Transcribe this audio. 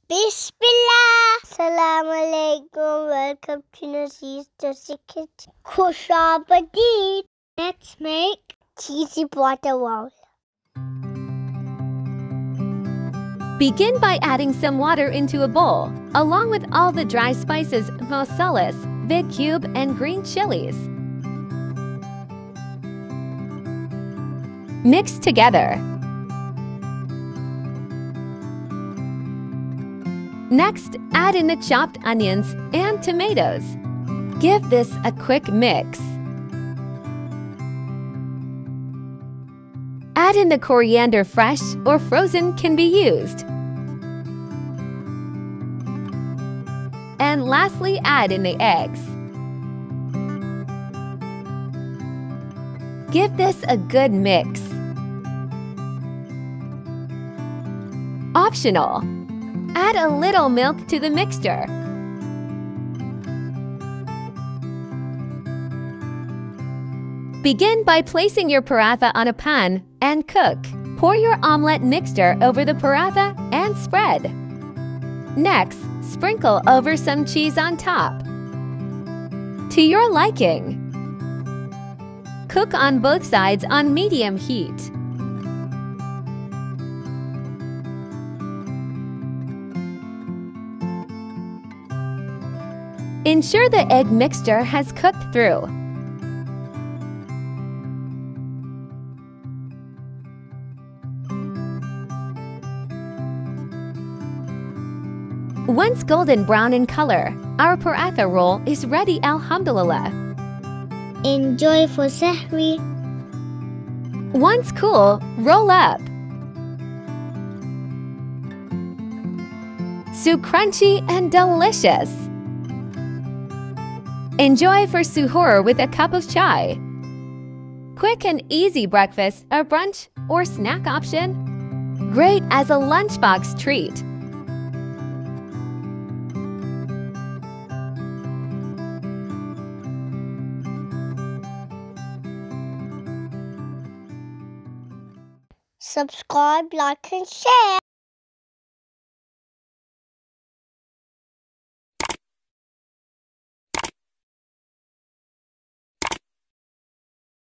Bismillah. Assalamualaikum. Welcome to LazeezDesiKitchen. Khush Abadeen. Let's make cheesy paratha roll. Begin by adding some water into a bowl, along with all the dry spices, masalas, big cube, and green chilies. Mix together. Next, add in the chopped onions and tomatoes. Give this a quick mix. Add in the coriander, fresh or frozen can be used. And lastly, add in the eggs. Give this a good mix. Optional. Add a little milk to the mixture. Begin by placing your paratha on a pan and cook. Pour your omelette mixture over the paratha and spread. Next, sprinkle over some cheese on top. To your liking. Cook on both sides on medium heat. Ensure the egg mixture has cooked through. Once golden brown in color, our paratha roll is ready, alhamdulillah. Enjoy for sahri. Once cool, roll up. So crunchy and delicious. Enjoy for suhoor with a cup of chai. Quick and easy breakfast, a brunch, or snack option. Great as a lunchbox treat. Subscribe, like, and share.